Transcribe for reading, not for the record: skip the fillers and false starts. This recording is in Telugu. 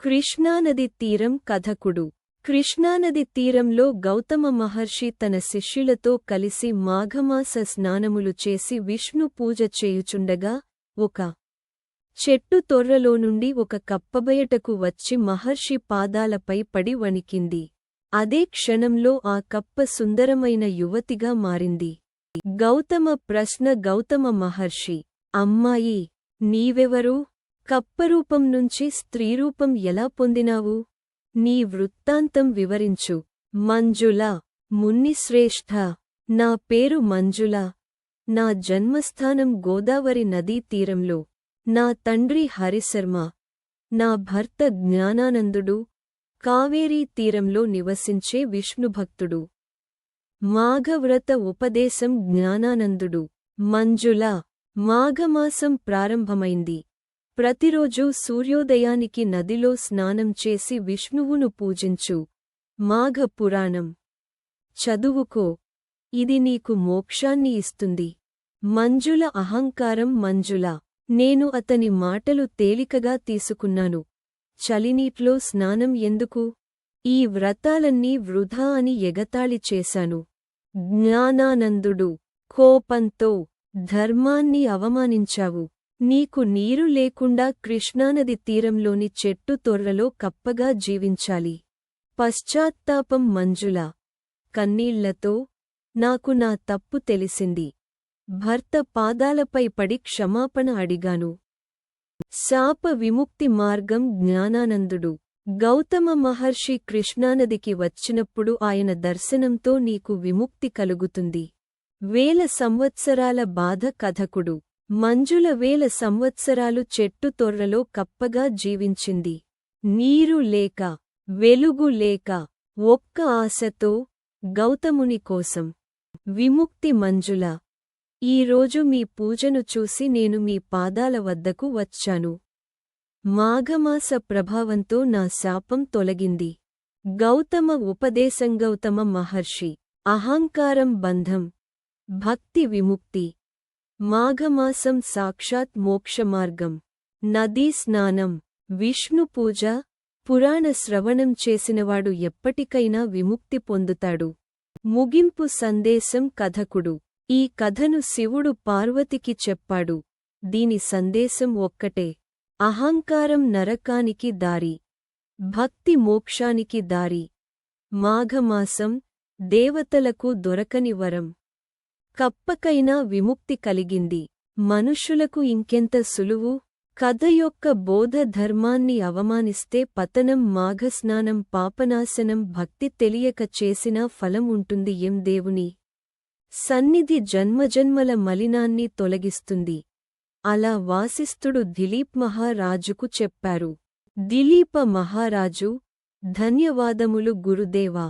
కృష్ణానది తీరం కథకుడు. కృష్ణానది తీరంలో గౌతమ మహర్షి తన శిష్యులతో కలిసి మాఘమాస స్నానములు చేసి విష్ణు పూజ చేయుచుండగా ఒక చెట్టు తొర్రలోనుండి ఒక కప్పబయటకు వచ్చి మహర్షి పాదాలపై పడి వణికింది. అదే క్షణంలో ఆ కప్ప సుందరమైన యువతిగా మారింది. గౌతమ మహర్షి, అమ్మాయి, నీవెవరు? కప్పరూపం నుంచి స్త్రీరూపం ఎలా పొందినావు? నీ వృత్తాంతం వివరించు. మంజుల, మునిశ్రేష్ఠ, నా పేరు మంజుల. నా జన్మస్థానం గోదావరి నదీ తీరంలో. నా తండ్రి హరిశర్మ. నా భర్త జ్ఞానానందుడు కావేరీ తీరంలో నివసించే విష్ణుభక్తుడు. మాఘవ్రత ఉపదేశం జ్ఞానానందుడు. మంజుల, మాఘమాసం ప్రారంభమైంది. ప్రతిరోజూ సూర్యోదయానికి నదిలో స్నానం చేసి విష్ణువును పూజించు. మాఘ పురాణం చదువుకో, ఇది నీకు మోక్షాన్ని ఇస్తుంది. మంజుల అహంకారం. మంజుల, నేను అతని మాటలు తేలికగా తీసుకున్నాను. చలినీట్లో స్నానం ఎందుకు? ఈ వ్రతాలన్నీ వృధా అని ఎగతాళి చేశాను. జ్ఞానానందుడు, కోపంతో, ధర్మాన్ని అవమానించావు. నీకు నీరు లేకుండా కృష్ణానది తీరంలోని చెట్టు తొర్రలో కప్పగా జీవించాలి. పశ్చాత్తాపం. మంజుల కన్నీళ్లతో, నాకు నా తప్పు తెలిసింది. భర్త పాదాలపై పడి క్షమాపణ అడిగాను. శాప విముక్తి మార్గం. జ్ఞానానందుడు, గౌతమ మహర్షి కృష్ణానదికి వచ్చినప్పుడు ఆయన దర్శనంతో నీకు విముక్తి కలుగుతుంది. వేల సంవత్సరాల బాధ. కథకుడు. మంజుల వేల సంవత్సరాలు చెట్టు తొర్రలో కప్పగా జీవించింది. నీరు లేక, వెలుగు లేక, ఒక్క ఆశతో, గౌతముని కోసం. విముక్తి. మంజుల, ఈరోజు మీ పూజను చూసి నేను మీ పాదాల వద్దకు వచ్చాను. మాఘమాస ప్రభావంతో నా శాపం తొలగింది. గౌతమ ఉపదేశం. గౌతమ మహర్షి అహంకారం బంధం, భక్తి విముక్తి. మాఘమాసం సాక్షాత్ మోక్షమార్గం. నదీ స్నానం, విష్ణు పూజ, పురాణ శ్రవణం చేసినవాడు ఎప్పటికైనా విముక్తి పొందుతాడు. ముగింపు సందేశం. కథకుడు. ఈ కథను శివుడు పార్వతికి చెప్పాడు. దీని సందేశం ఒక్కటే: అహంకారం నరకానికి దారి, భక్తి మోక్షానికి దారి. మాఘమాసం దేవతలకు దొరకని వరం. కప్పకైనా విముక్తి కలిగింది. మనుషులకు ఇంకెంత సులువు? కథ యొక్క బోధ: ధర్మాన్ని అవమానిస్తే పతనం, మాఘస్నానం పాపనాశనం, భక్తి తెలియక చేసినా ఫలం ఉంటుంది. దేవుని సన్నిధి జన్మజన్మల మలినాన్ని తొలగిస్తుంది. అలా వాసిష్ఠుడు దిలీప్ మహారాజుకు చెప్పారు. దిలీప మహారాజు: ధన్యవాదములు గురుదేవా.